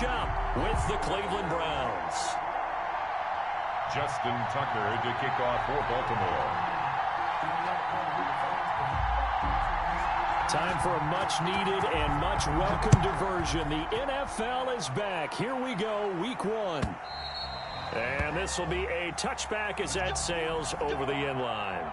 matchup with the Cleveland Browns. Justin Tucker to kick off for Baltimore. Time for a much-needed and much-welcome diversion. The NFL is back. Here we go, Week 1. And this will be a touchback as that sails over the end line.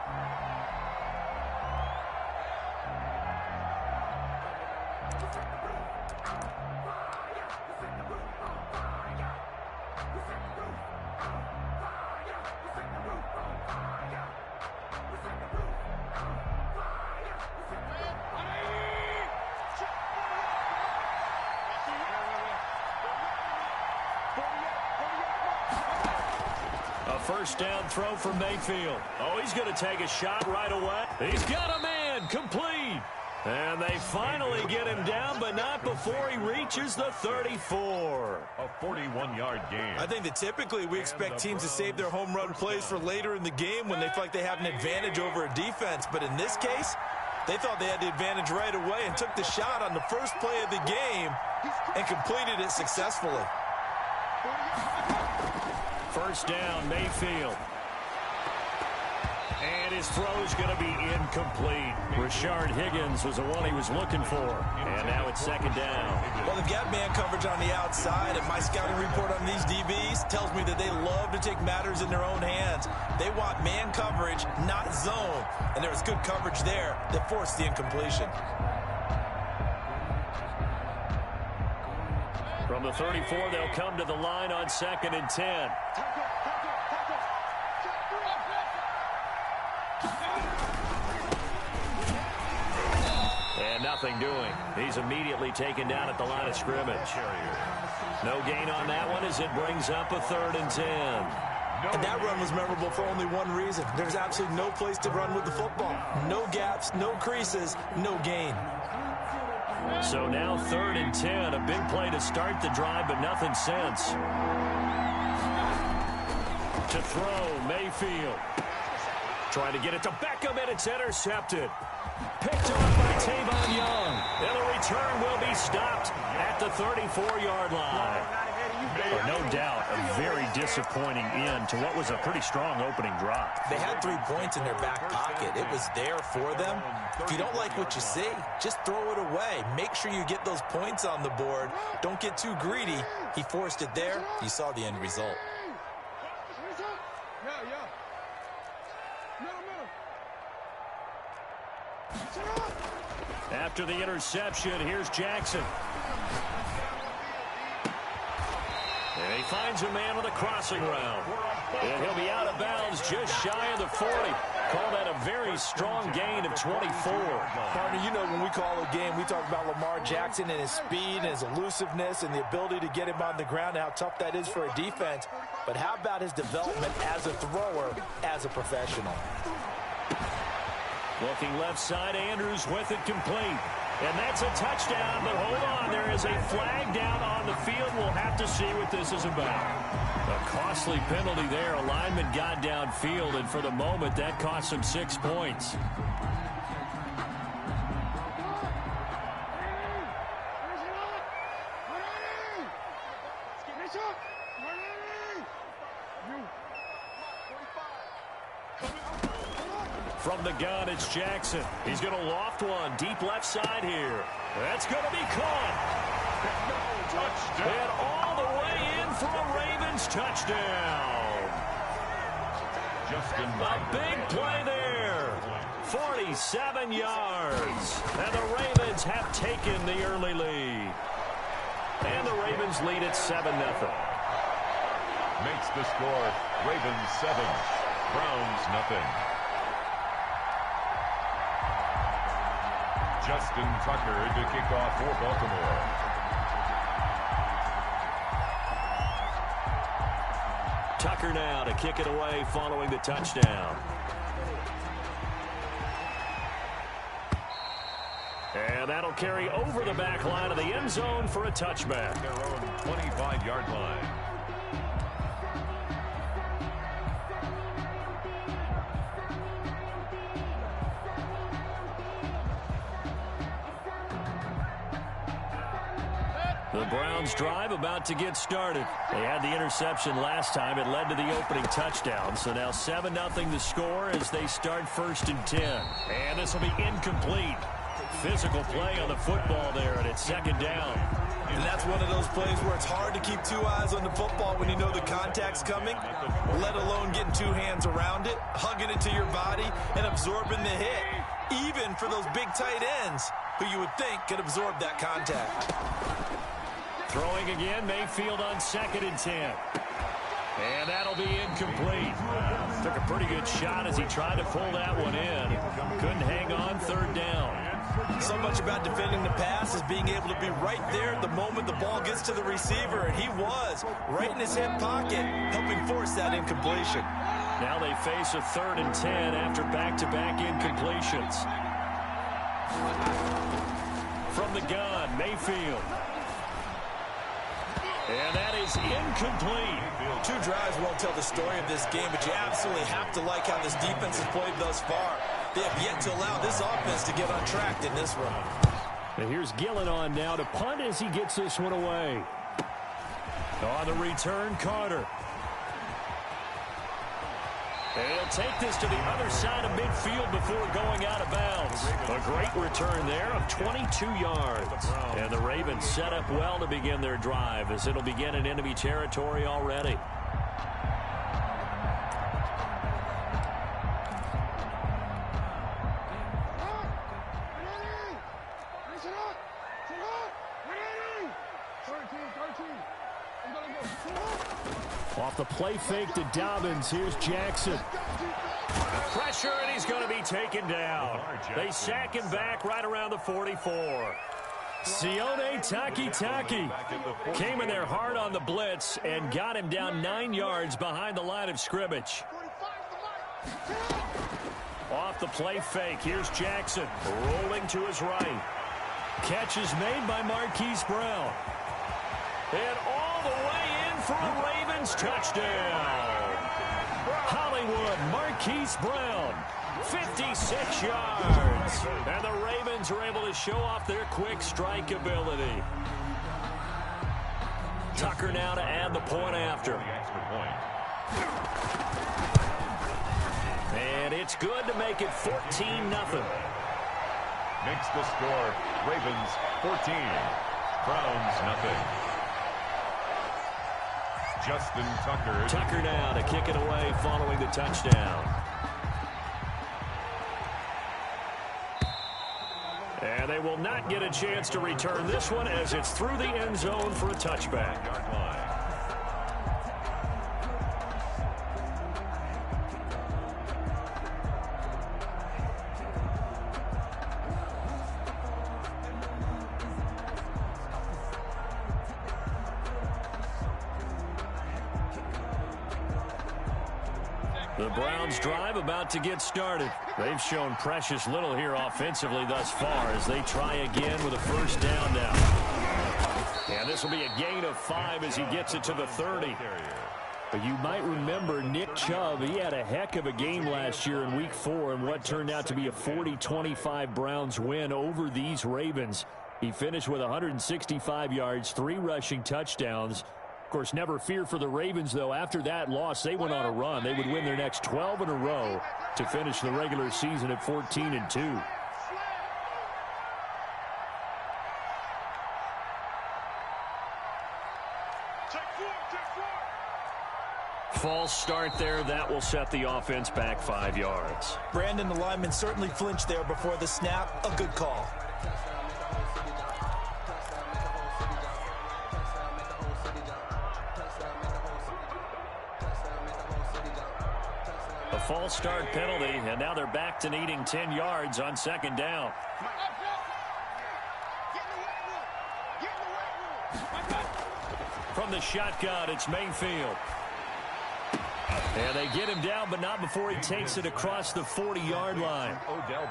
First down throw for Mayfield. Oh, he's going to take a shot right away. He's got a man, complete. And they finally get him down, but not before he reaches the 34. A 41-yard gain. I think that typically we expect teams to save their home run plays for later in the game when they feel like they have an advantage over a defense. But in this case, they thought they had the advantage right away and took the shot on the first play of the game and completed it successfully. First down, Mayfield. And his throw's going to be incomplete. Rashard Higgins was the one he was looking for. And now it's second down. Well, they've got man coverage on the outside, and my scouting report on these DBs tells me that they love to take matters in their own hands. They want man coverage, not zone. And there was good coverage there that forced the incompletion. From the 34, they'll come to the line on 2nd and 10. And nothing doing. He's immediately taken down at the line of scrimmage. No gain on that one as it brings up a 3rd and 10. And that run was memorable for only one reason. There's absolutely no place to run with the football. No gaps, no creases, no gain. So now 3rd and 10, a big play to start the drive, but nothing since. To throw, Mayfield. Trying to get it to Beckham, and it's intercepted. Picked up by Tavon Young. And the return will be stopped at the 34-yard line. No doubt, a very disappointing end to what was a pretty strong opening drop. They had 3 points in their back pocket. It was there for them. If you don't like what you see, just throw it away. Make sure you get those points on the board. Don't get too greedy. He forced it there. You saw the end result. After the interception, here's Jackson. And he finds a man on the crossing route. And he'll be out of bounds just shy of the 40. Call that a very strong gain of 24. Partner, you know when we call a game, we talk about Lamar Jackson and his speed and his elusiveness and the ability to get him on the ground and how tough that is for a defense. But how about his development as a thrower, as a professional? Looking left side, Andrews with it complete. And that's a touchdown, but hold on, there is a flag down on the field. We'll have to see what this is about. A costly penalty there. A lineman got downfield, and for the moment, that cost him 6 points. From the gun, it's Jackson. He's going to loft one deep left side here. That's going to be caught. And all the way in for a Ravens touchdown. A big play there. 47 yards. And the Ravens have taken the early lead. And the Ravens lead at 7-0. Makes the score Ravens 7, Browns nothing. Justin Tucker to kick off for Baltimore. Tucker now to kick it away following the touchdown. And that'll carry over the back line of the end zone for a touchback. Their own 25-yard line. The Browns drive about to get started. They had the interception last time. It led to the opening touchdown. So now 7-0 the score as they start 1st and 10. And this will be incomplete. Physical play on the football there, and it's 2nd down. And that's one of those plays where it's hard to keep 2 eyes on the football when you know the contact's coming, let alone getting 2 hands around it, hugging it to your body, and absorbing the hit, even for those big tight ends who you would think could absorb that contact. Throwing again, Mayfield on 2nd and 10. And that'll be incomplete. Took a pretty good shot as he tried to pull that one in. Couldn't hang on, 3rd down. So much about defending the pass is being able to be right there at the moment the ball gets to the receiver, and he was right in his hip pocket, helping force that incompletion. Now they face a 3rd and 10 after back-to-back incompletions. From the gun, Mayfield. And that is incomplete. 2 drives won't tell the story of this game, but you absolutely have to like how this defense has played thus far. They have yet to allow this offense to get untracked in this one. And here's Gillen on now to punt as he gets this one away. On the return, Carter. And he'll take this to the other side of midfield before going out of bounds. A great return there of 22 yards. And the Ravens set up well to begin their drive as it'll begin in enemy territory already. Off the play fake to Dobbins. Here's Jackson. Pressure, and he's going to be taken down. They sack him back right around the 44. Sione Takitaki came in there hard on the blitz and got him down 9 yards behind the line of scrimmage. Off the play fake. Here's Jackson rolling to his right. Catch is made by Marquise Brown. And all the way in for a Ravens touchdown. Hollywood, Marquise Brown, 56 yards. And the Ravens are able to show off their quick strike ability. Tucker now to add the point after. And it's good to make it 14-0. Makes the score Ravens 14, Browns nothing. Justin Tucker. Tucker now to kick it away following the touchdown. And they will not get a chance to return this one as it's through the end zone for a touchback. The Browns drive about to get started. They've shown precious little here offensively thus far as they try again with a 1st down now. And this will be a gain of 5 as he gets it to the 30. But you might remember Nick Chubb. He had a heck of a game last year in Week 4 in what turned out to be a 40-25 Browns win over these Ravens. He finished with 165 yards, 3 rushing touchdowns. Of course, never fear for the Ravens, though. After that loss, they went on a run. They would win their next 12 in a row to finish the regular season at 14-2. False start there. That will set the offense back 5 yards. Brandon, the lineman certainly flinched there before the snap. A good call. A false start penalty, and now they're back to needing 10 yards on 2nd down. From the shotgun, it's Mayfield. And they get him down, but not before he takes it across the 40-yard line.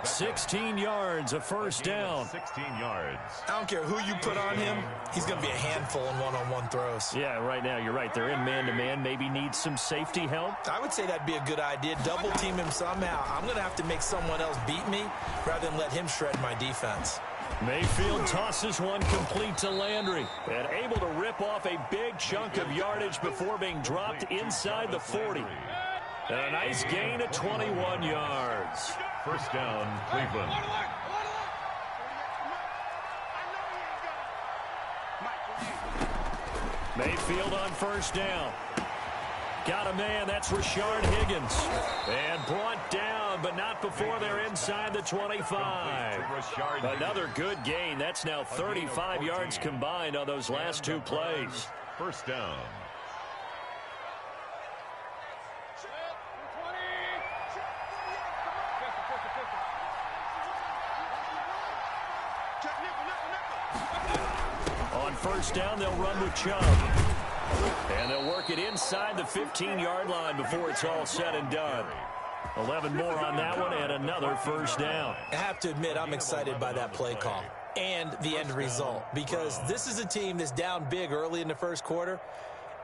16 yards, a 1st down. 16 yards. I don't care who you put on him, he's going to be a handful in one-on-one throws. Yeah, right now, you're right. They're in man-to-man. Maybe need some safety help. I would say that'd be a good idea. Double-team him somehow. I'm going to have to make someone else beat me rather than let him shred my defense. Mayfield tosses one complete to Landry and able to rip off a big chunk of yardage before being dropped inside the 40. And a nice gain of 21 yards. First down, Cleveland. Mayfield on first down. Got a man, that's Rashard Higgins. And brought down, but not before they're inside the 25. Another good gain. That's now 35 yards combined on those last two plays. First down. On first down, they'll run with Chubb. And they'll work it inside the 15-yard line before it's all said and done. 11 more on that one and another first down. I have to admit, I'm excited by that play call and the end result, because this is a team that's down big early in the first quarter,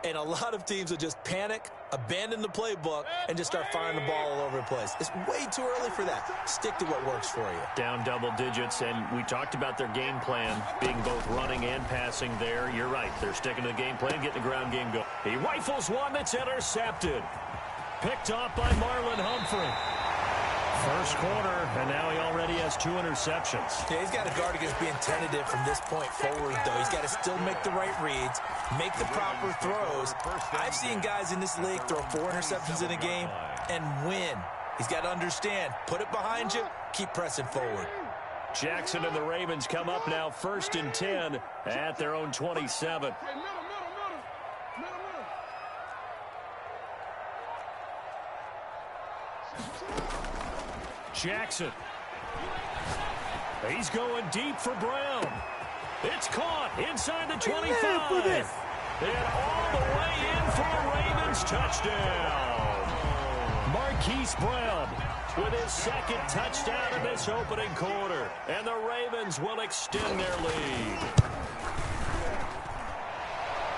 and a lot of teams will just panic, abandon the playbook, and just start firing the ball all over the place. It's way too early for that. Stick to what works for you. Down double digits, and we talked about their game plan being both running and passing there. You're right. They're sticking to the game plan, getting the ground game going. He rifles one that's intercepted. Picked off by Marlon Humphrey. First quarter, and now he already has 2 interceptions. Yeah, he's got to guard against being tentative from this point forward, though. He's got to still make the right reads, make the proper throws. I've seen guys in this league throw 4 interceptions in a game and win. He's got to understand, put it behind you, keep pressing forward. Jackson and the Ravens come up now 1st and 10 at their own 27. Jackson. He's going deep for Brown. It's caught inside the 25. And all the way in for a Ravens touchdown. Marquise Brown with his 2nd touchdown in this opening quarter. And the Ravens will extend their lead.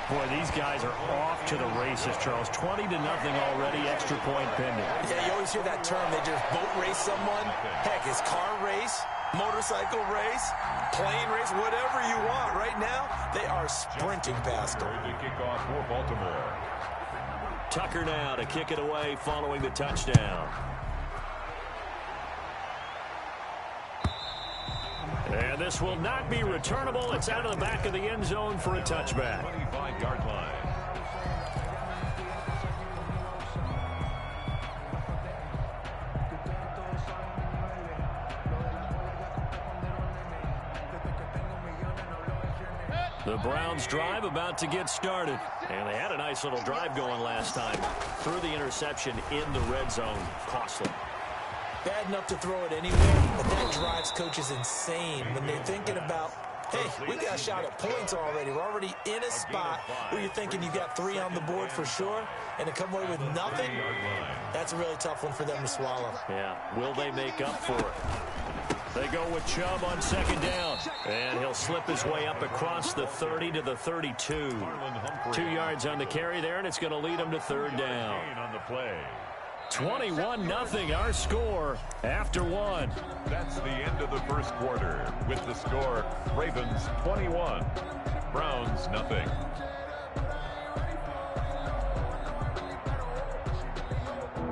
Boy, these guys are off to the races, Charles. 20-0 already, extra point pending. Yeah, you always hear that term. They just boat race someone. Heck, it's car race, motorcycle race, plane race, whatever you want. Right now, they are sprinting past them. The kickoff for Baltimore. Tucker now to kick it away following the touchdown. And this will not be returnable. It's out of the back of the end zone for a touchback. 25-yard line. The Browns drive about to get started. And they had a nice little drive going last time. Threw the interception in the red zone. Costly. Bad enough to throw it anywhere, but that drives coaches insane when they're thinking about, hey, we got a shot at points already. We're already in a spot where you're thinking you got 3 on the board for sure, and to come away with nothing, that's a really tough one for them to swallow. Yeah, will they make up for it? They go with Chubb on 2nd down, and he'll slip his way up across the 30 to the 32. 2 yards on the carry there, and it's going to lead him to 3rd down. On the play. 21-0 our score after 1. That's the end of the first quarter. With the score, Ravens 21, Browns nothing.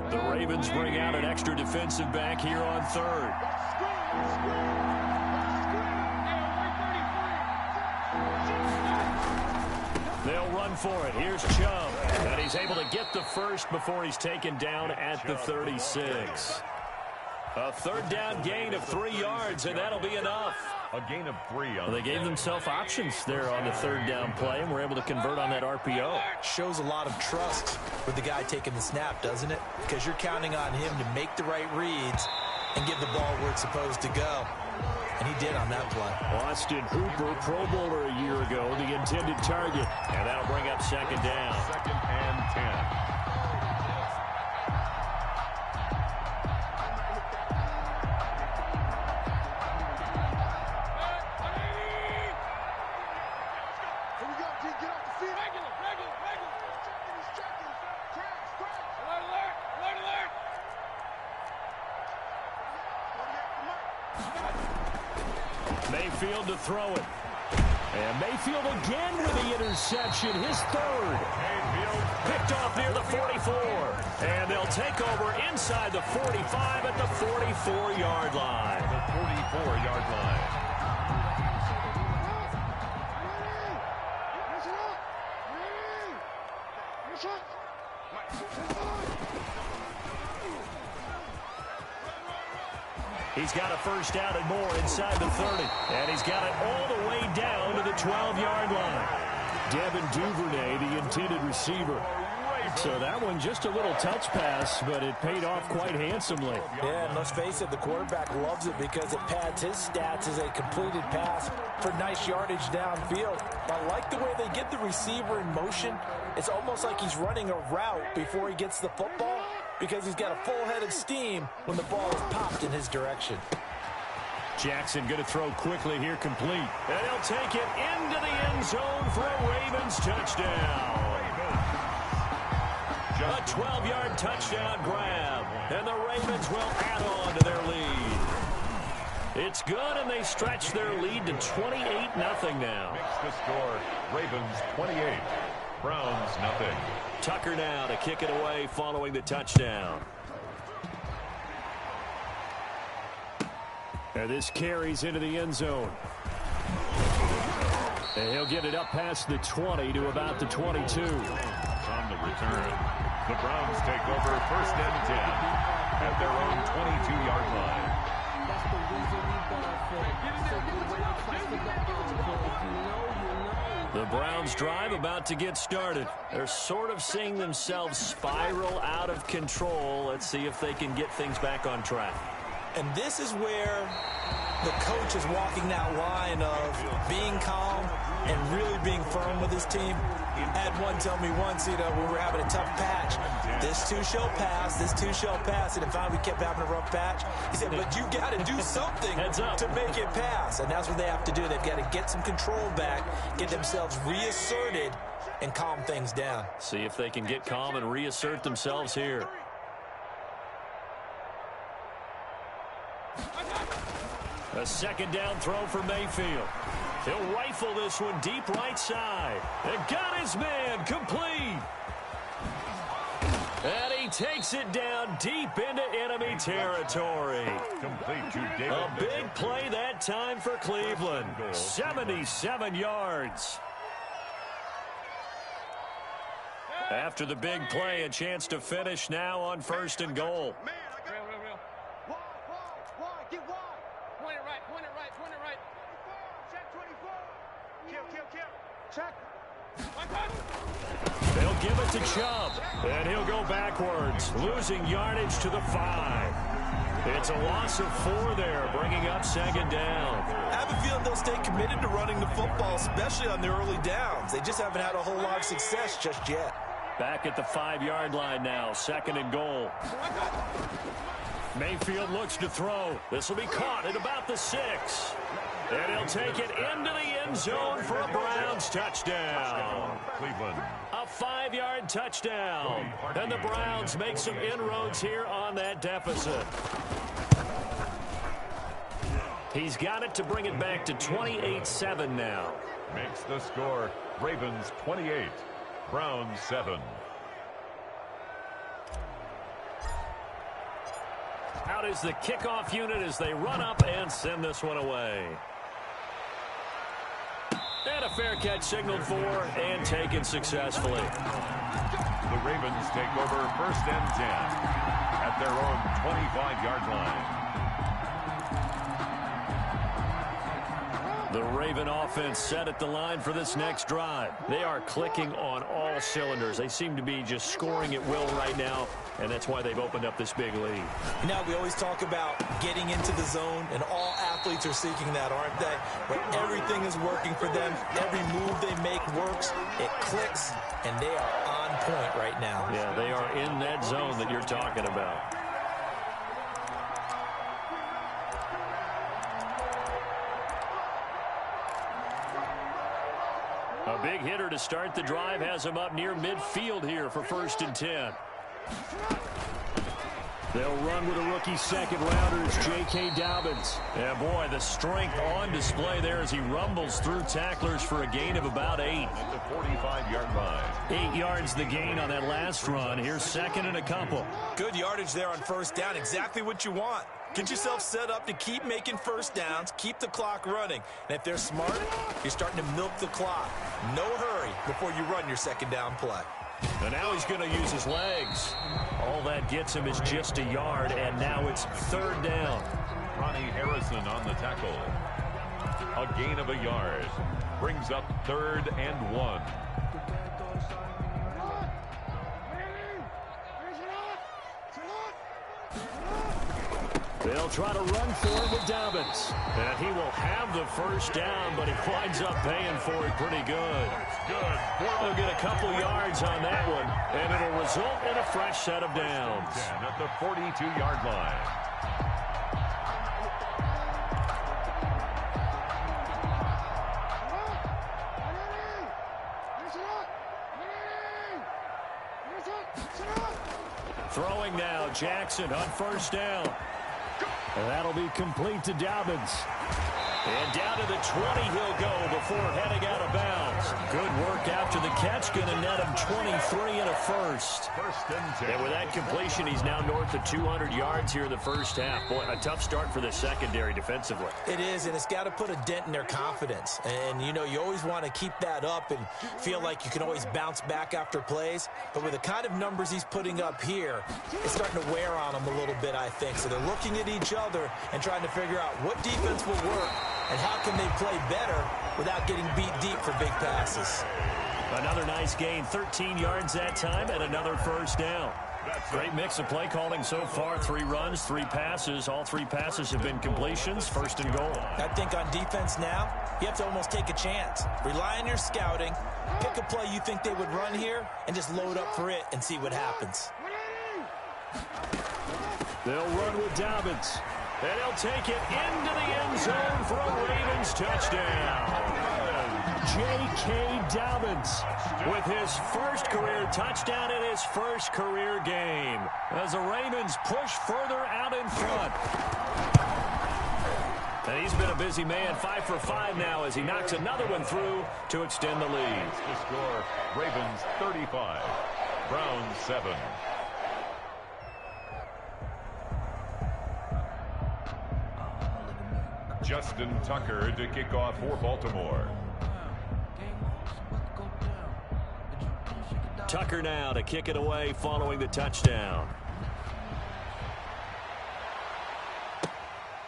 The Ravens bring out an extra defensive back here on 3rd. They'll run for it. Here's Chubb. And he's able to get the first before he's taken down at the 36. A 3rd down gain of 3 yards, and that'll be enough. A gain of 3. Well, they gave themselves options there on the 3rd down play, and were able to convert on that RPO. Shows a lot of trust with the guy taking the snap, doesn't it? Because you're counting on him to make the right reads and give the ball where it's supposed to go. And he did on that play. Austin Hooper, Pro Bowler a year ago, the intended target. And that'll bring up 2nd down. 2nd and 10. Mayfield to throw it. And Mayfield again with the interception, his third. Picked off near the 44. And they'll take over inside the 45 at the 44-yard line. The 44-yard line. He's got a first down and more inside the 30. And he's got it all the way down to the 12-yard line. Devin Duvernay, the intended receiver. So that one just a little touch pass, but it paid off quite handsomely. Yeah, and let's face it, the quarterback loves it because it pads his stats as a completed pass for nice yardage downfield. I like the way they get the receiver in motion. It's almost like he's running a route before he gets the football because he's got a full head of steam when the ball is popped in his direction. Jackson going to throw quickly here, complete. And he'll take it into the end zone for a Ravens touchdown. A 12-yard touchdown grab, and the Ravens will add on to their lead. It's good, and they stretch their lead to 28-0 now. Makes the score, Ravens 28, Browns nothing. Tucker now to kick it away following the touchdown. And this carries into the end zone. And he'll get it up past the 20 to about the 22. On the return, the Browns take over first and 10 at their own 22-yard line. That's the reason we benefit. The Browns drive about to get started. They're sort of seeing themselves spiral out of control. Let's see if they can get things back on track. And this is where the coach is walking that line of being calm and really being firm with his team. I had one tell me once, we were having a tough patch. This too shall pass, this too shall pass. And finally we kept having a rough patch. He said, but you got to do something to make it pass. And that's what they have to do. They've got to get some control back, get themselves reasserted, and calm things down. See if they can get calm and reassert themselves here. A second down throw for Mayfield. He'll rifle this one deep right side. And got his man complete. And he takes it down deep into enemy territory. Complete to David. A big play that time for Cleveland. 77 yards. After the big play, a chance to finish now on first and goal. They'll give it to Chubb, and he'll go backwards, losing yardage to the 5. It's a loss of 4 there, bringing up second down. I have a feeling they'll stay committed to running the football, especially on the early downs. They just haven't had a whole lot of success just yet. Back at the 5-yard line now, second and goal. Mayfield looks to throw. This will be caught at about the 6. And he'll take it into the end zone for a Browns touchdown. Cleveland. A 5-yard touchdown. And the Browns make some inroads here on that deficit. He's got it to bring it back to 28-7 now. Makes the score, Ravens 28, Browns 7. Out is the kickoff unit as they run up and send this one away. And a fair catch signaled for and taken successfully. The Ravens take over first and 10 at their own 25-yard line. The Raven offense set at the line for this next drive. They are clicking on all cylinders. They seem to be just scoring at will right now, and that's why they've opened up this big lead. Now, we always talk about getting into the zone, and all athletes are seeking that, aren't they? But everything is working for them. Every move they make works. It clicks, and they are on point right now. Yeah, they are in that zone that you're talking about. A big hitter to start the drive has him up near midfield here for first and 10. They'll run with a rookie second-rounder. It's J.K. Dobbins. Yeah, boy, the strength on display there as he rumbles through tacklers for a gain of about 8. At the 45-yard line. 8 yards the gain on that last run. Here's second and a couple. Good yardage there on first down. Exactly what you want. Get yourself set up to keep making first downs, keep the clock running. And if they're smart, you're starting to milk the clock. No hurry before you run your second down play. And now he's going to use his legs. All that gets him is just a yard, and now it's third down. Ronnie Harrison on the tackle. A gain of a yard. Brings up 3rd and 1. They'll try to run for it with Dobbins. And he will have the first down, but he winds up paying for it pretty good. They'll get a couple yards on that one, and it'll result in a fresh set of downs. At the 42-yard line. Throwing now, Jackson on first down. And that'll be complete to Dobbins. And down to the 20 he'll go before heading out of bounds. Good work after the catch. Going to net him 23 and a first. And with that completion, he's now north of 200 yards here in the first half. Boy, a tough start for the secondary defensively. It is, and it's got to put a dent in their confidence. And, you know, you always want to keep that up and feel like you can always bounce back after plays. But with the kind of numbers he's putting up here, it's starting to wear on them a little bit, I think. So they're looking at each other and trying to figure out what defense will work and how can they play better without getting beat deep for big passes. Another nice gain, 13 yards that time, and another first down. Great mix of play calling so far. 3 runs, 3 passes. All 3 passes have been completions, first and goal. I think on defense now, you have to almost take a chance. Rely on your scouting, pick a play you think they would run here, and just load up for it and see what happens. They'll run with Dobbins. And he'll take it into the end zone for a Ravens touchdown. J.K. Dobbins with his first career touchdown in his first career game as the Ravens push further out in front. And he's been a busy man, 5 for 5 now as he knocks another one through to extend the lead. The score, Ravens 35, Browns 7. Justin Tucker to kick off for Baltimore. Tucker now to kick it away following the touchdown.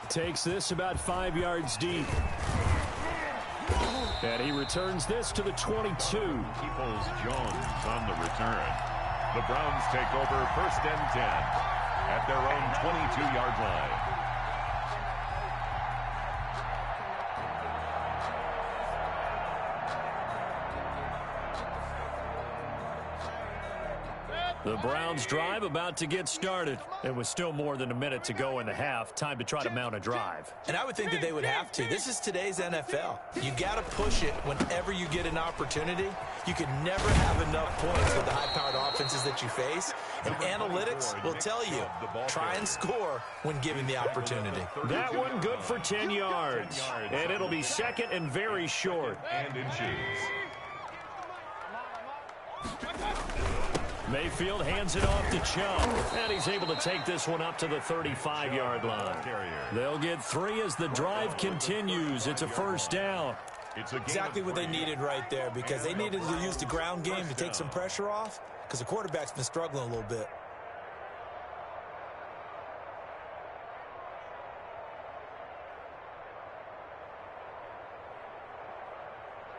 Takes this about 5 yards deep. And he returns this to the 22. Peoples-Jones on the return. The Browns take over first and 10 at their own 22-yard line. The Browns drive about to get started. It was still more than a minute to go in the half. Time to try to mount a drive. And I would think that they would have to. This is today's NFL. You got to push it whenever you get an opportunity. You can never have enough points with the high-powered offenses that you face. And analytics will tell you, try and score when given the opportunity. That one good for 10 yards. And it'll be second and very short. And in shoes. Mayfield hands it off to Chubb, and he's able to take this one up to the 35-yard line. They'll get 3 as the drive continues. It's a first down. It's exactly what they needed right there because they needed to use the ground game to take some pressure off because the quarterback's been struggling a little bit.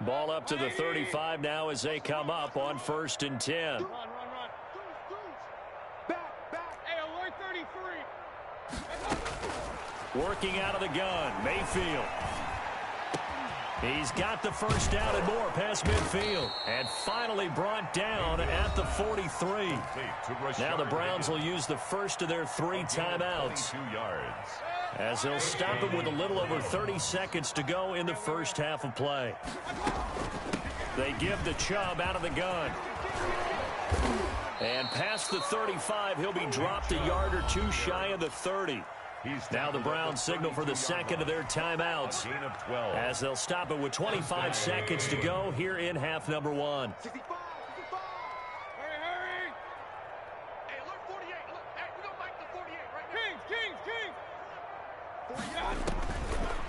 Ball up to the 35 now as they come up on first and 10. Working out of the gun, Mayfield. He's got the first down and more past midfield. And finally brought down at the 43. Now the Browns will use the first of their 3 timeouts, as they'll stop it with a little over 30 seconds to go in the first half of play. They give the Chubb out of the gun. And past the 35, he'll be dropped a yard or two shy of the 30. Now the Browns signal for the second of their timeouts as they'll stop it with 25 seconds to go here in half number one.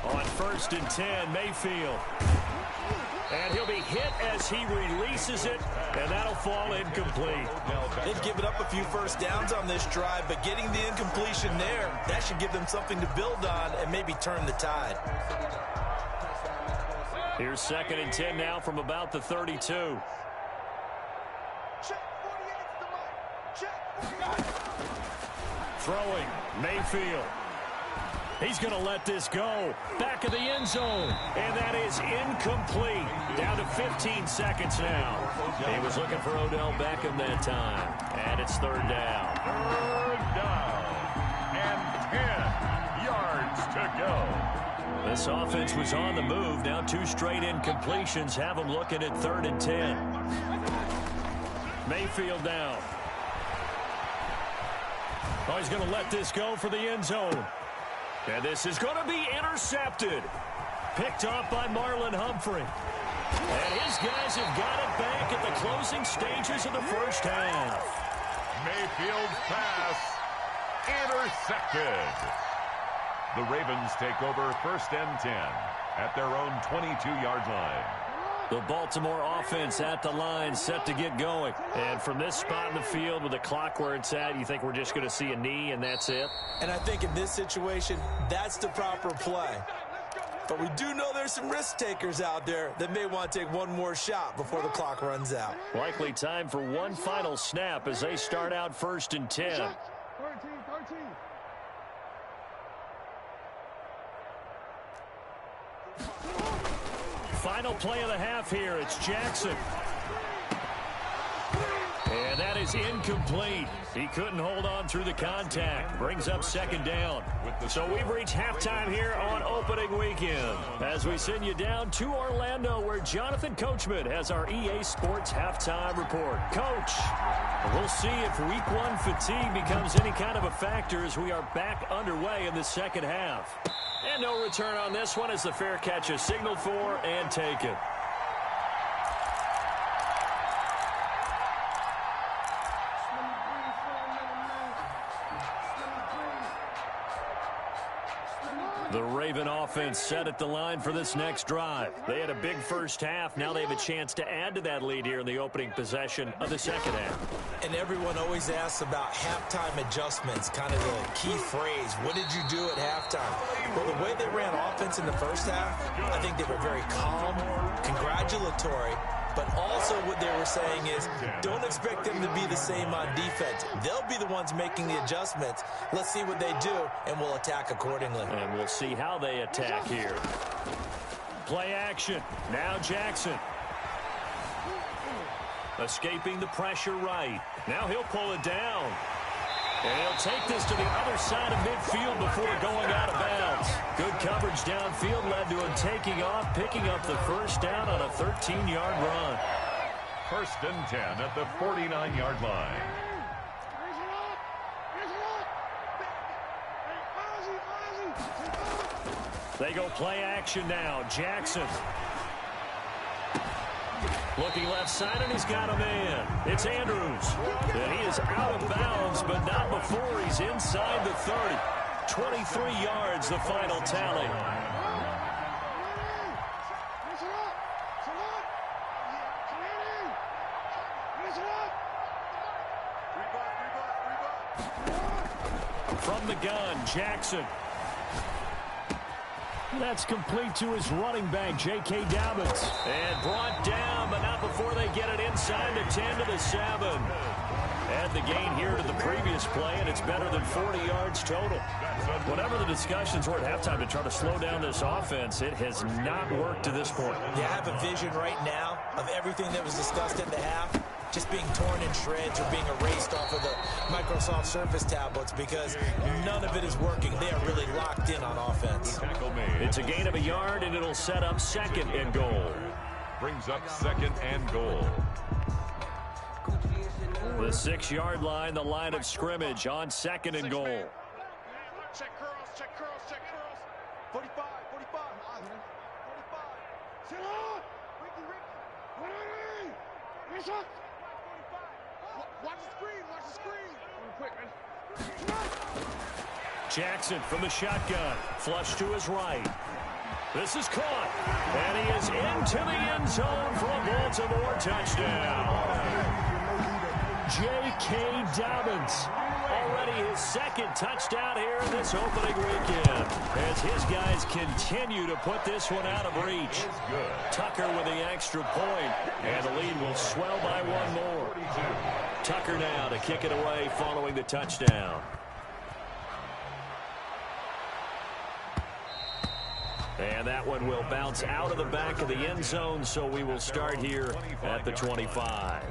On 1st and 10, Mayfield. And he'll be hit as he releases it, and that'll fall incomplete. They've given up a few first downs on this drive, but getting the incompletion there, that should give them something to build on and maybe turn the tide. Here's 2nd and 10 now from about the 32. Throwing, Mayfield. He's going to let this go. Back of the end zone. And that is incomplete. Down to 15 seconds now. He was looking for Odell Beckham that time. And it's 3rd down. 3rd down. And 10 yards to go. This offense was on the move. Now 2 straight incompletions have them looking at 3rd and 10. Mayfield down. Oh, he's going to let this go for the end zone. And this is going to be intercepted. Picked off by Marlon Humphrey. And his guys have got it back at the closing stages of the first half. Mayfield's pass intercepted. The Ravens take over 1st and 10 at their own 22-yard line. The Baltimore offense at the line, set to get going. And from this spot in the field with the clock where it's at, you think we're just going to see a knee and that's it? And I think in this situation, that's the proper play. But we do know there's some risk takers out there that may want to take one more shot before the clock runs out. Likely time for one final snap as they start out 1st and 10. 13. Final play of the half here. It's Jackson. And that is incomplete. He couldn't hold on through the contact. Brings up 2nd down. So we've reached halftime here on opening weekend. As we send you down to Orlando where Jonathan Coachman has our EA Sports halftime report. Coach, we'll see if week 1 fatigue becomes any kind of a factor as we are back underway in the second half. And no return on this one as the fair catch is signaled for and taken. The Raven offense set at the line for this next drive. They had a big first half. Now they have a chance to add to that lead here in the opening possession of the second half. And everyone always asks about halftime adjustments, kind of the key phrase. What did you do at halftime? Well, the way they ran offense in the first half, I think they were very calm, congratulatory, but also what they were saying is don't expect them to be the same on defense. They'll be the ones making the adjustments. Let's see what they do, and we'll attack accordingly. And we'll see how they attack here. Play action. Now Jackson. Escaping the pressure right. Now he'll pull it down. And he'll take this to the other side of midfield before going out of bounds. Good coverage downfield led to him taking off, picking up the first down on a 13-yard run. 1st and 10 at the 49-yard line. They go play action now. Jackson. Looking left side, and he's got a man. It's Andrews. And he is out of bounds, but not before he's inside the 30. 23 yards, the final tally. From the gun, Jackson. That's complete to his running back, J.K. Dobbins. And brought down, but not before they get it inside the 10 to the 7. Add the gain here to the previous play, and it's better than 40 yards total. Whatever the discussions were at halftime to try to slow down this offense, it has not worked to this point. Yeah, I have a vision right now of everything that was discussed in the half just being torn in shreds or being erased off of the Microsoft Surface tablets because none of it is working. They are really locked in on offense. It's a gain of a yard, and it'll set up 2nd and goal. Brings up 2nd and goal. The 6-yard line, the line of scrimmage on 2nd and goal. Check curls, check curls, check curls. 45, 45. 45. Sit up! Ricky. 180! Yes, up! 45. Watch the screen, watch the screen. Quick, man. Jackson from the shotgun. Flush to his right. This is caught. And he is into the end zone for a Baltimore touchdown. J.K. Dobbins. Already his 2nd touchdown here this opening weekend. As his guys continue to put this one out of reach. Tucker with the extra point. And the lead will swell by 1 more. Tucker now to kick it away following the touchdown. And that one will bounce out of the back of the end zone, so we will start here at the 25.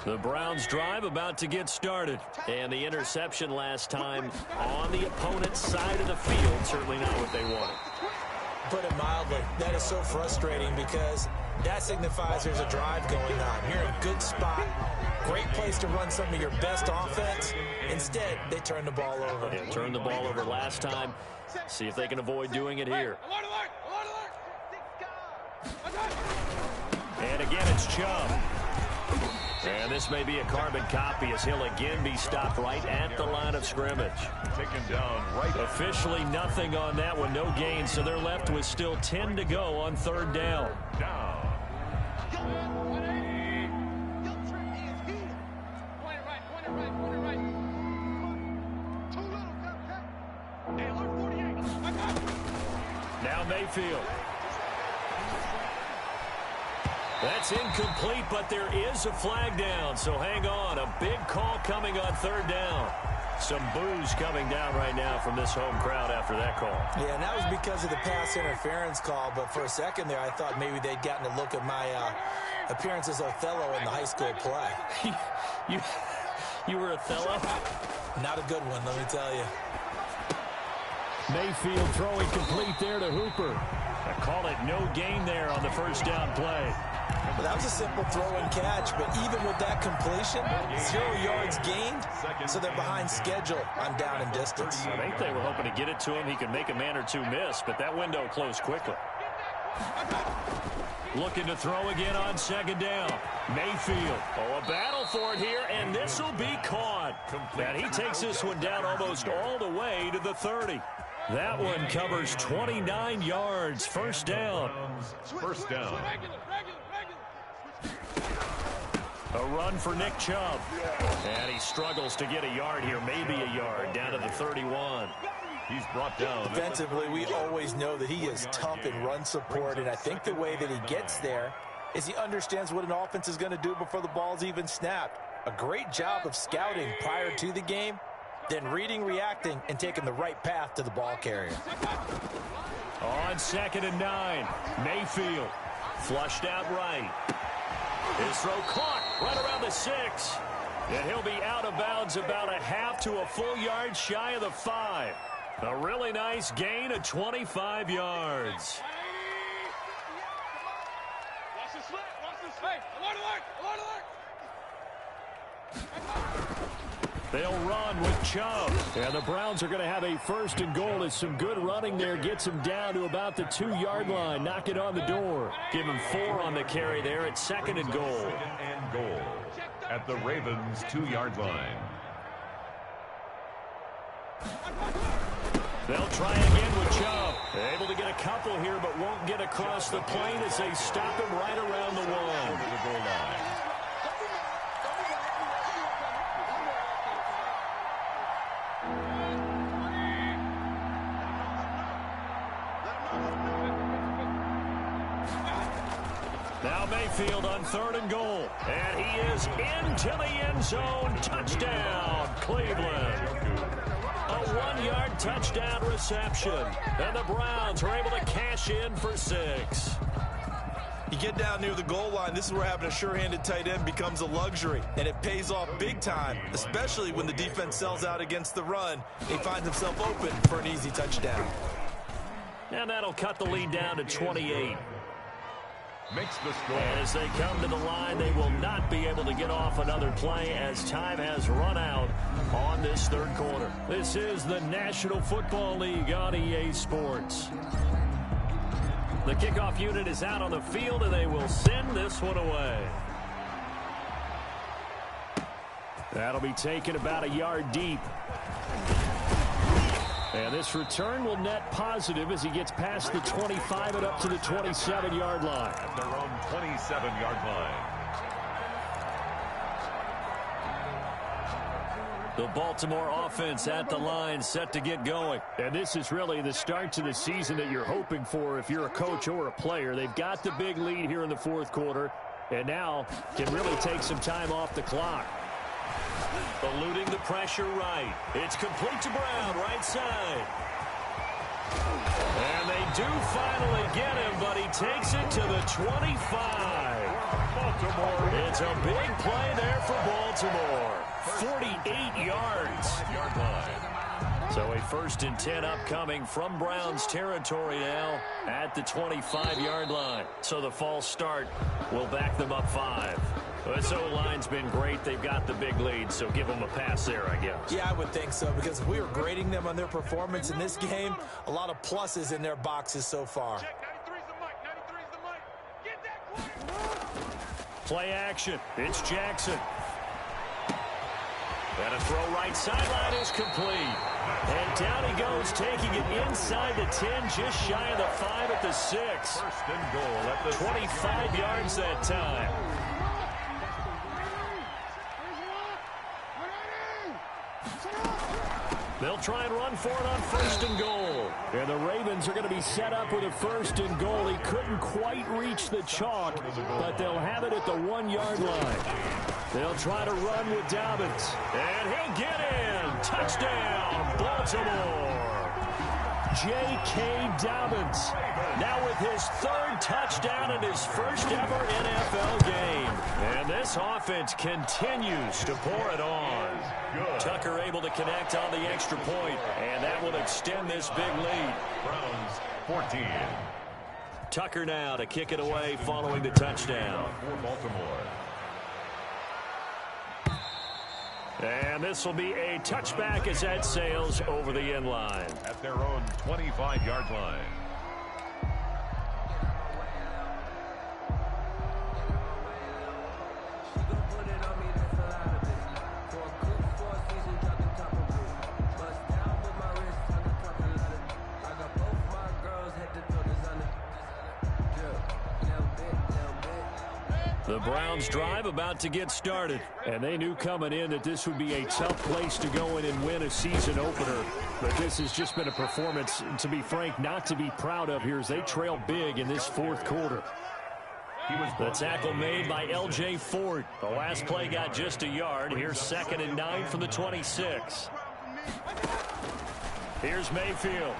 The Browns drive about to get started. And the interception last time on the opponent's side of the field. Certainly not what they wanted. Put it mildly, that is so frustrating because that signifies there's a drive going on. You're in a good spot. Great place to run some of your best offense. Instead, they turn the ball over. They turned the ball over last time. See if they can avoid doing it here. And again, it's Chubb. And this may be a carbon copy as he'll again be stopped right at the line of scrimmage. Taken down right. Officially nothing on that one, no gain, so they're left with still 10 to go on 3rd down. Now Mayfield. That's incomplete, but there is a flag down, so hang on. A big call coming on 3rd down. Some boos coming down right now from this home crowd after that call. Yeah, and that was because of the pass interference call, but for a second there I thought maybe they'd gotten a look at my appearance as Othello in the high school play. You were Othello? Not a good one, let me tell you. Mayfield throwing complete there to Hooper. I call it no gain there on the 1st down play. Well, that was a simple throw and catch, but even with that completion, 0 yards gained, so they're behind schedule on down and distance. I think they were hoping to get it to him. He could make a man or two miss, but that window closed quickly. Looking to throw again on 2nd down. Mayfield. Oh, a battle for it here, and this will be caught. And he takes this one down almost all the way to the 30. That one covers 29 yards. 1st down. 1st down. A run for Nick Chubb. And he struggles to get a yard here, maybe a yard, down to the 31. He's brought down. Defensively, we always know that he is tough in run support, and I think the way that he gets there is he understands what an offense is going to do before the ball's even snapped. A great job of scouting prior to the game, then reading, reacting, and taking the right path to the ball carrier. On 2nd and 9, Mayfield flushed out right. His throw caught right around the 6. And he'll be out of bounds about a half to a full yard shy of the 5. A really nice gain of 25 yards. They'll run with Chubb. And the Browns are going to have a 1st and goal as some good running there gets him down to about the 2-yard line. Knock it on the door. Give him 4 on the carry there at 2nd and goal. 2nd and goal at the Ravens' 2-yard line. They'll try again with Chubb. Able to get a couple here, but won't get across the plane as they stop him right around the 1. Over the goal line. Now Mayfield on 3rd and goal. And he is into the end zone. Touchdown, Cleveland. A 1-yard touchdown reception. And the Browns are able to cash in for 6. You get down near the goal line, this is where having a sure-handed tight end becomes a luxury, and it pays off big time, especially when the defense sells out against the run. He finds himself open for an easy touchdown. And that'll cut the lead down to 28. Makes the score. And as they come to the line, they will not be able to get off another play as time has run out on this third quarter. This is the National Football League on EA Sports. The kickoff unit is out on the field, and they will send this one away. That'll be taken about a yard deep. And this return will net positive as he gets past the 25 and up to the 27-yard line. At their own 27-yard line. The Baltimore offense at the line set to get going. And this is really the start to the season that you're hoping for if you're a coach or a player. They've got the big lead here in the fourth quarter and now can really take some time off the clock. Eluding the pressure right. It's complete to Brown, right side. And they do finally get him, but he takes it to the 25. Baltimore. It's a big play there for Baltimore. 48 yards. So a 1st and 10 upcoming from Browns territory now at the 25-yard line. So the false start will back them up 5. This O-line's been great. They've got the big lead, so give them a pass there, I guess. Yeah, I would think so, because if we were grading them on their performance in this game, a lot of pluses in their boxes so far. Check, 93's the mic, 93's the mic. Get that quick. Play action. It's Jackson. And a throw right sideline is complete. And down he goes, taking it inside the 10, just shy of the 5 at the 6. 1st and goal at the 25 yards that time. They'll try and run for it on 1st and goal. And the Ravens are going to be set up with a 1st and goal. He couldn't quite reach the chalk, but they'll have it at the 1-yard line. They'll try to run with Dobbins. And he'll get in. Touchdown, Baltimore. J.K. Dobbins now with his 3rd touchdown in his first ever NFL game. And this offense continues to pour it on. Tucker able to connect on the extra point, and that will extend this big lead. Browns 14. Tucker now to kick it away following the touchdown. For Baltimore. And this will be a touchback as that sails over the end line. At their own 25-yard line. The Browns drive about to get started, and they knew coming in that this would be a tough place to go in and win a season opener. But this has just been a performance, to be frank, not to be proud of here as they trail big in this fourth quarter. The tackle made by L.J. Ford. The last play got just a yard. Here's 2nd and 9 from the 26. Here's Mayfield.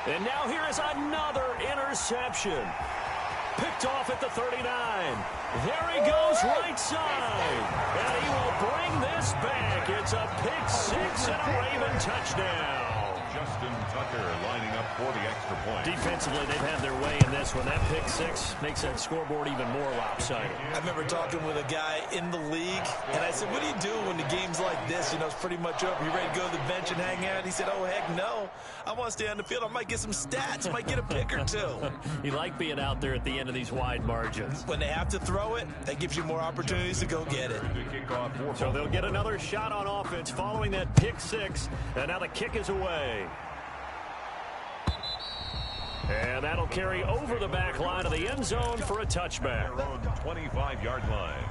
And now here is another interception. Picked off at the 39. There he goes right side. And he will bring this back. It's a pick 6 and a Raven touchdown. Justin Tucker lining up for the extra point. Defensively, they've had their way in this one. That pick 6 makes that scoreboard even more lopsided. I remember talking with a guy in the league, and I said, what do you do when the game's like this? You know, it's pretty much over. You ready to go to the bench and hang out? He said, oh, heck no. I want to stay on the field. I might get some stats. I might get a pick or two. You like being out there at the end of these wide margins. When they have to throw it, that gives you more opportunities to go get it. So they'll get another shot on offense following that pick 6, and now the kick is away. And that'll carry over the back line of the end zone for a touchback. Their own 25-yard line.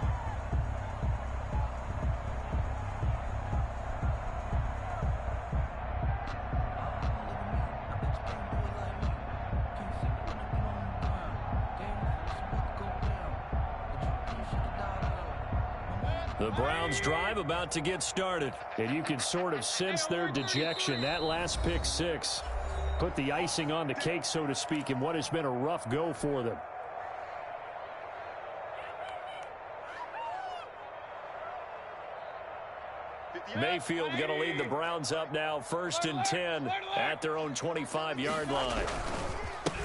The Browns drive about to get started. And you can sort of sense their dejection. That last pick 6 put the icing on the cake, so to speak, in what has been a rough go for them. Mayfield going to lead the Browns up now, 1st and 10 at their own 25-yard line.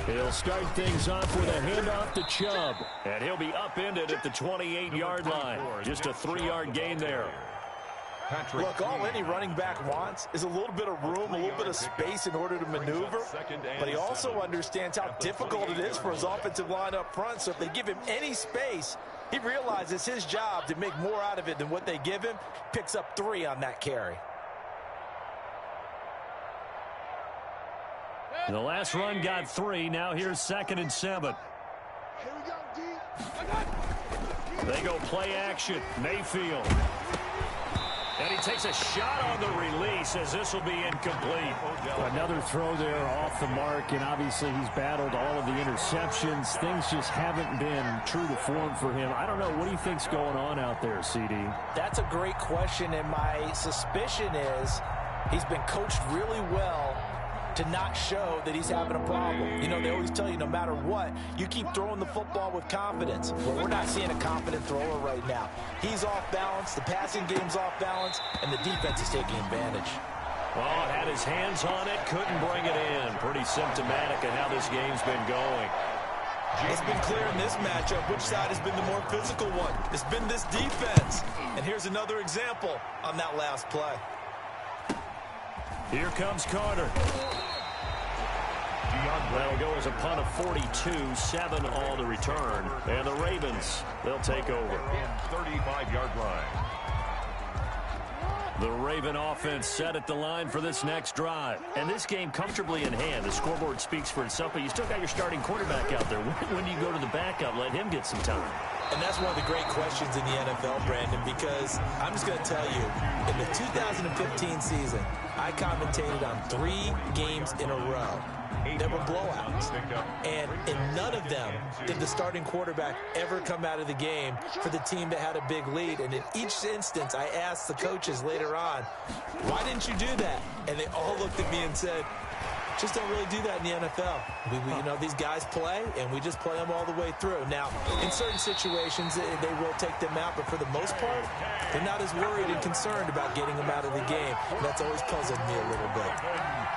He'll start things off with a handoff to Chubb, and he'll be upended at the 28-yard line. Just a 3-yard gain there. Look, all any running back wants is a little bit of room, a little bit of space in order to maneuver, but he also understands how difficult it is for his offensive line up front, so if they give him any space, he realizes his job to make more out of it than what they give him, picks up 3 on that carry. The last run got 3. Now here's 2nd and 7. Here we go, D. They go play action. Mayfield. And he takes a shot on the release as this will be incomplete. Another throw there off the mark, and obviously he's battled all of the interceptions. Things just haven't been true to form for him. I don't know. What do you think's going on out there, CD? That's a great question, and my suspicion is he's been coached really well to not show that he's having a problem. You know, they always tell you no matter what, you keep throwing the football with confidence. Well, we're not seeing a confident thrower right now. He's off balance, the passing game's off balance, and the defense is taking advantage. Well, had his hands on it, couldn't bring it in. Pretty symptomatic of how this game's been going. It's been clear in this matchup which side has been the more physical one. It's been this defense. And here's another example on that last play. Here comes Carter. That'll go as a punt of 42, 7 all to return. And the Ravens, they'll take over. 35-yard line. The Raven offense set at the line for this next drive. And this game comfortably in hand. The scoreboard speaks for itself, but you still got your starting quarterback out there. When do you go to the backup? Let him get some time. And that's one of the great questions in the NFL, Brandon, because I'm just going to tell you, in the 2015 season, I commentated on 3 games in a row. There were blowouts. And in none of them did the starting quarterback ever come out of the game for the team that had a big lead. And in each instance, I asked the coaches later on, why didn't you do that? And they all looked at me and said, just don't really do that in the NFL. You know, these guys play, and we just play them all the way through. Now, in certain situations, they will take them out, but for the most part, they're not as worried and concerned about getting them out of the game. And that's always puzzled me a little bit.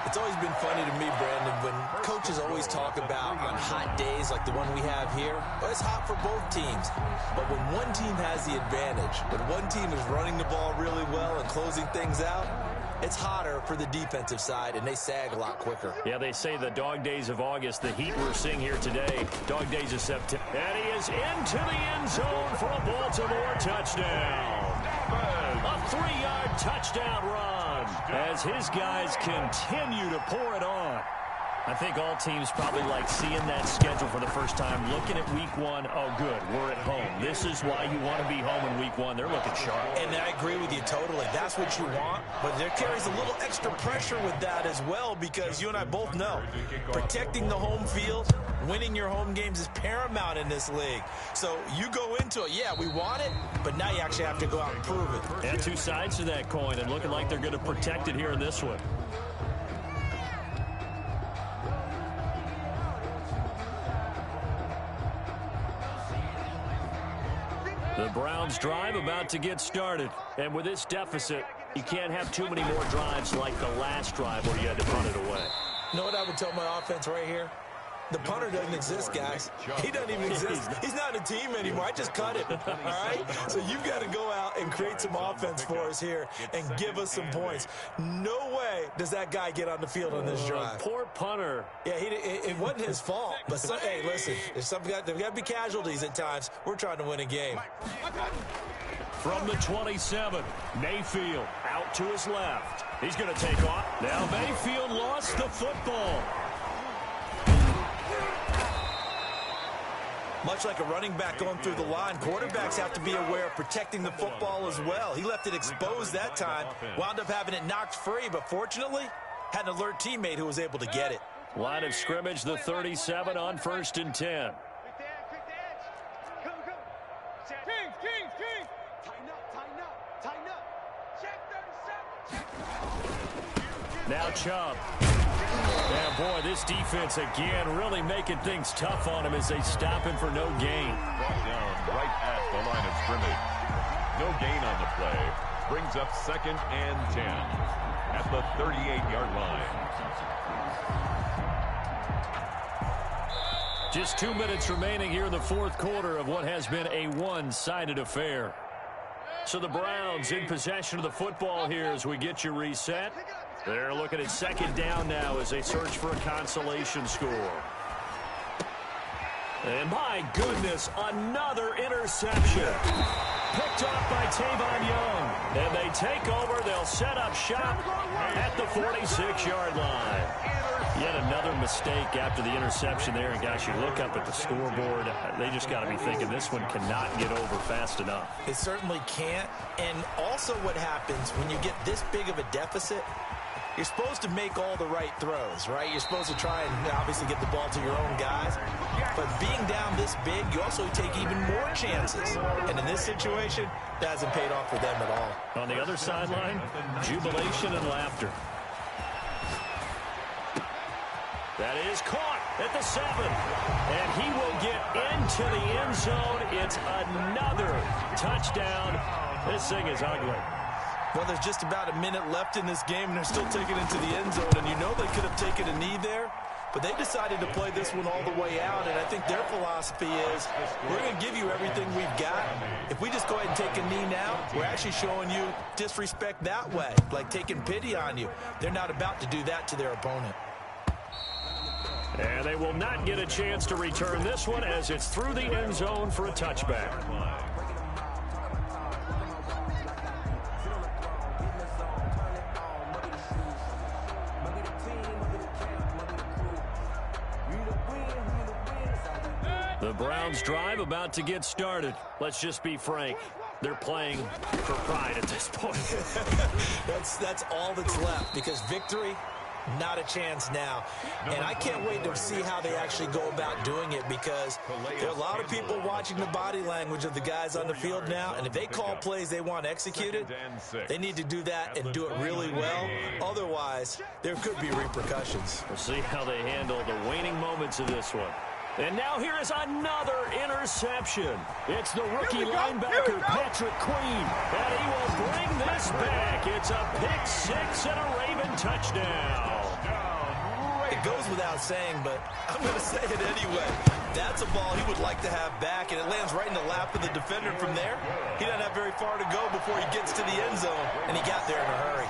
It's always been funny to me, Brandon, when coaches always talk about on hot days like the one we have here, well, it's hot for both teams. But when one team has the advantage, when one team is running the ball really well and closing things out, it's hotter for the defensive side, and they sag a lot quicker. Yeah, they say the dog days of August, the heat we're seeing here today, dog days of September. And he is into the end zone for a Baltimore touchdown. A 3-yard touchdown run as his guys continue to pour it on. I think all teams probably like seeing that schedule for the first time, looking at week 1. Oh, good, we're at home. This is why you want to be home in week 1. They're looking sharp. And I agree with you totally. That's what you want. But there carries a little extra pressure with that as well, because you and I both know protecting the home field, winning your home games is paramount in this league. So you go into it, yeah, we want it, but now you actually have to go out and prove it. And 2 sides to that coin, and looking like they're going to protect it here in this one. The Browns drive about to get started. And with this deficit, you can't have too many more drives like the last drive where you had to punt it away. You know what I would tell my offense right here? The punter doesn't exist, guys. He doesn't even exist. He's not a team anymore. I just cut him, all right? So you've got to go out and create some offense for us here and give us some points. No way does that guy get on the field on this drive. Poor punter. Yeah, it wasn't his fault. But, hey, listen, there's got to be casualties at times. We're trying to win a game. From the 27, Mayfield out to his left. He's going to take off. Now Mayfield lost the football. Much like a running back going through the line, quarterbacks have to be aware of protecting the football as well. He left it exposed that time, wound up having it knocked free, but fortunately, had an alert teammate who was able to get it. Line of scrimmage, the 37 on 1st and 10. King. Tighten up. Check 37. Now Chubb. Yeah, boy, this defense again really making things tough on him as they stop him for no gain. Brought down right at the line of scrimmage. No gain on the play. brings up 2nd and 10 at the 38-yard line. Just 2 minutes remaining here in the fourth quarter of what has been a one-sided affair. So the Browns in possession of the football here as we get you reset. They're looking at 2nd down now as they search for a consolation score. And my goodness, another interception. Picked off by Tavon Young. And they take over. They'll set up shop at the 46-yard line. Yet another mistake after the interception there. And, gosh, you look up at the scoreboard. They just got to be thinking this one cannot get over fast enough. It certainly can't. And also what happens when you get this big of a deficit, you're supposed to make all the right throws, right? You're supposed to try and obviously get the ball to your own guys. But being down this big, you also take even more chances. And in this situation, that hasn't paid off for them at all. On the other sideline, jubilation and laughter. That is caught at the 7. And he will get into the end zone. It's another touchdown. This thing is ugly. Well, there's just about a minute left in this game, and they're still taking it into the end zone. And you know they could have taken a knee there, but they decided to play this one all the way out. And I think their philosophy is, we're going to give you everything we've got. If we just go ahead and take a knee now, we're actually showing you disrespect that way, like taking pity on you. They're not about to do that to their opponent. And they will not get a chance to return this one as it's through the end zone for a touchback. The Browns drive about to get started. Let's just be frank. They're playing for pride at this point. That's all that's left, because victory, not a chance now. And I can't wait to see how they actually go about doing it, because there are a lot of people watching the body language of the guys on the field now, and if they call plays they want executed, they need to do that and do it really well. Otherwise, there could be repercussions. We'll see how they handle the waning moments of this one. And now here is another interception. It's the rookie linebacker, Patrick Queen, and he will bring this back. It's a pick 6 and a Raven touchdown. It goes without saying, but I'm going to say it anyway. That's a ball he would like to have back, and it lands right in the lap of the defender from there. He doesn't have very far to go before he gets to the end zone, and he got there in a hurry.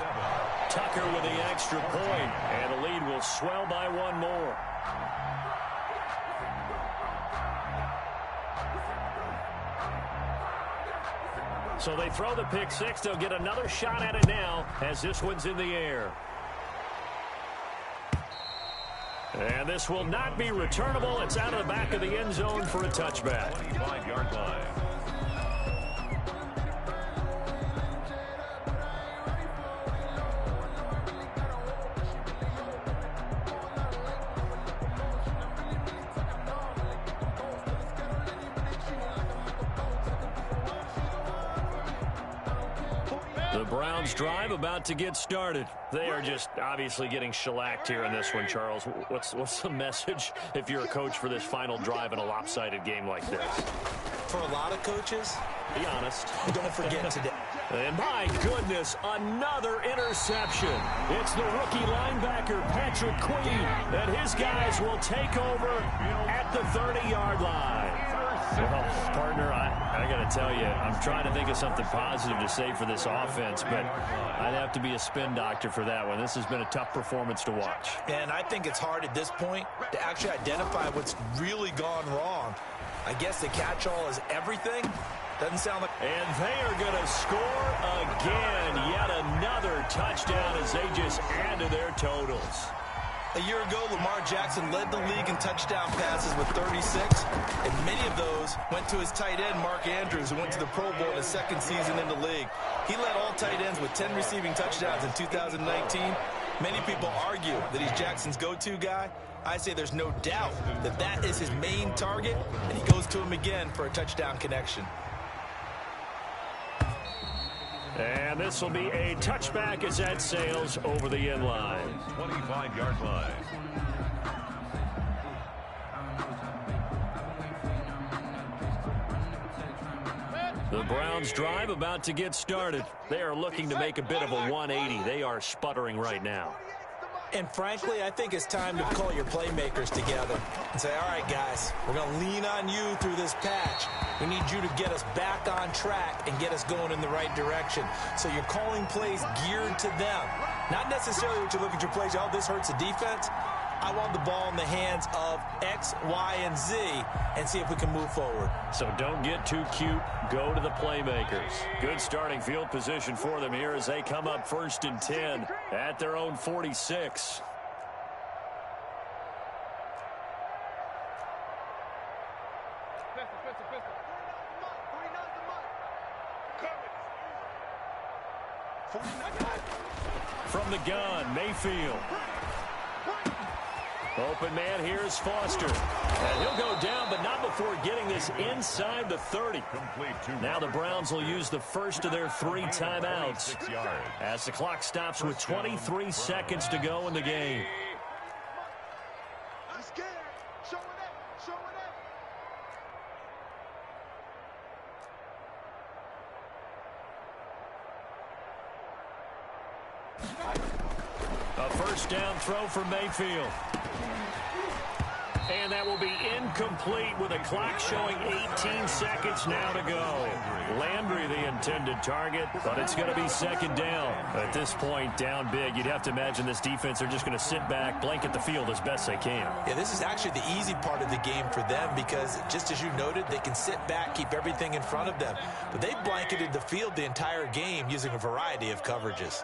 Tucker with the extra point, and the lead will swell by one more. So they throw the pick 6. They'll get another shot at it now as this one's in the air. And this will not be returnable. It's out of the back of the end zone for a touchback. 25-yard line. The Browns drive about to get started. They are just obviously getting shellacked here in this one, Charles. What's the message if you're a coach for this final drive in a lopsided game like this? For a lot of coaches, be honest. Don't forget today. And my goodness, another interception. It's the rookie linebacker, Patrick Queen, and his guys will take over at the 30-yard line. Well, partner, I got to tell you, I'm trying to think of something positive to say for this offense, but I'd have to be a spin doctor for that one. This has been a tough performance to watch. And I think it's hard at this point to actually identify what's really gone wrong. I guess the catch-all is everything. Doesn't sound like... And they are going to score again. Yet another touchdown as they just add to their totals. A year ago, Lamar Jackson led the league in touchdown passes with 36, and many of those went to his tight end, Mark Andrews, who went to the Pro Bowl in his second season in the league. He led all tight ends with 10 receiving touchdowns in 2019. Many people argue that he's Jackson's go-to guy. I say there's no doubt that that is his main target, and he goes to him again for a touchdown connection. And this will be a touchback as that sails over the end line. 25-yard line. The Browns drive about to get started. They are looking to make a bit of a 180. They are sputtering right now. And frankly, I think it's time to call your playmakers together and say, all right, guys, we're going to lean on you through this patch. We need you to get us back on track and get us going in the right direction. So you're calling plays geared to them. Not necessarily what you look at your plays, oh, this hurts the defense. I want the ball in the hands of X, Y, and Z and see if we can move forward. So don't get too cute. Go to the playmakers. Good starting field position for them here as they come up 1st and 10 at their own 46. From the gun, Mayfield. Open man, here's Foster. And he'll go down, but not before getting this inside the 30. Now the Browns will use the first of their 3 timeouts as the clock stops with 23 seconds to go in the game. A first down throw for Mayfield. And that will be incomplete with a clock showing 18 seconds now to go. Landry the intended target, but it's going to be 2nd down. At this point, down big, you'd have to imagine this defense are just going to sit back, blanket the field as best they can. Yeah, this is actually the easy part of the game for them because, just as you noted, they can sit back, keep everything in front of them. But they blanketed the field the entire game using a variety of coverages.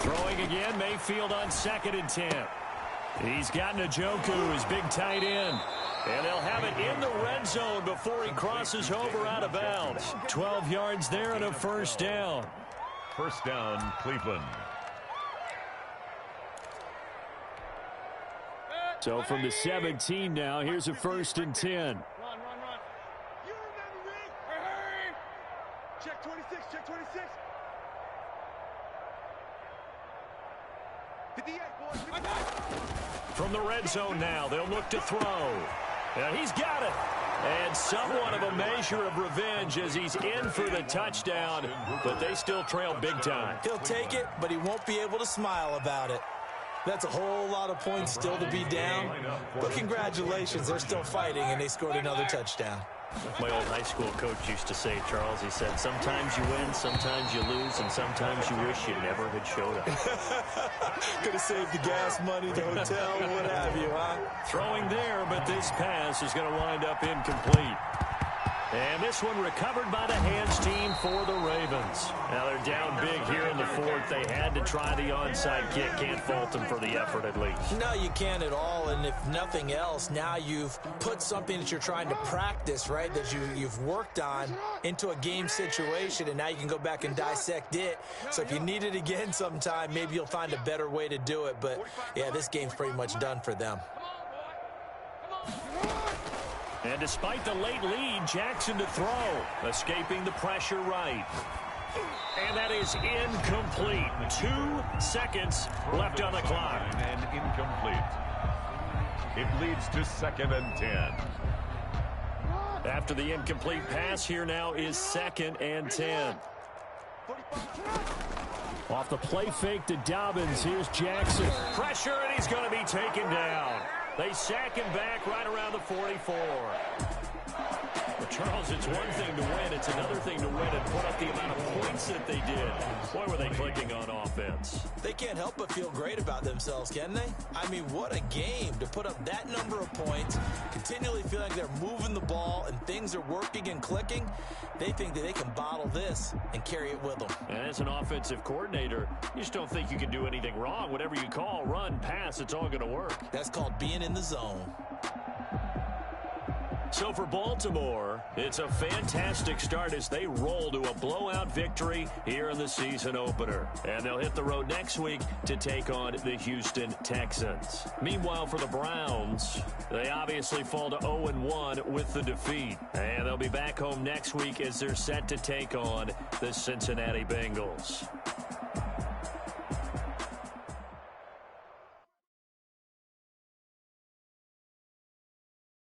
Throwing again, Mayfield on 2nd and 10. He's got Njoku, his big tight end. And they'll have it in the red zone before he crosses over out of bounds. 12 yards there and a first down. First down, Cleveland. So from the 17 now, here's a 1st and 10. You remember me? Hurry! Check 26, check 26. 58, boys. 58. From the red zone now, they'll look to throw. And he's got it. And somewhat of a measure of revenge as he's in for the touchdown, but they still trail big time. He'll take it, but he won't be able to smile about it. That's a whole lot of points still to be down. But congratulations, they're still fighting, and they scored another touchdown. My old high school coach used to say, Charles, he said, sometimes you win, sometimes you lose, and sometimes you wish you never had showed up. Could have saved the gas money, the hotel, what have you, huh? Throwing there, but this pass is going to wind up incomplete. And this one recovered by the hands team for the Ravens. Now they're down big here in the 4th. They had to try the onside kick. Can't fault them for the effort at least. No, you can't at all. And if nothing else, now you've put something that you're trying to practice, right, that you've worked on into a game situation, and now you can go back and dissect it. So if you need it again sometime, maybe you'll find a better way to do it. But, yeah, this game's pretty much done for them. And despite the late lead, Jackson to throw, escaping the pressure right. And that is incomplete. 2 seconds left on the clock. And incomplete. It leads to 2nd and 10. After the incomplete pass, here now is 2nd and 10. Off the play fake to Dobbins, here's Jackson. Pressure, and he's going to be taken down. They sack him back right around the 44. Well, Charles, it's one thing to win. It's another thing to win and put up the amount of points that they did. Boy, were they clicking on offense. They can't help but feel great about themselves, can they? I mean, what a game to put up that number of points, continually feel like they're moving the ball and things are working and clicking. They think that they can bottle this and carry it with them. And as an offensive coordinator, you just don't think you can do anything wrong. Whatever you call, run, pass, it's all going to work. That's called being in the zone. So for Baltimore, it's a fantastic start as they roll to a blowout victory here in the season opener. And they'll hit the road next week to take on the Houston Texans. Meanwhile, for the Browns, they obviously fall to 0-1 with the defeat. And they'll be back home next week as they're set to take on the Cincinnati Bengals.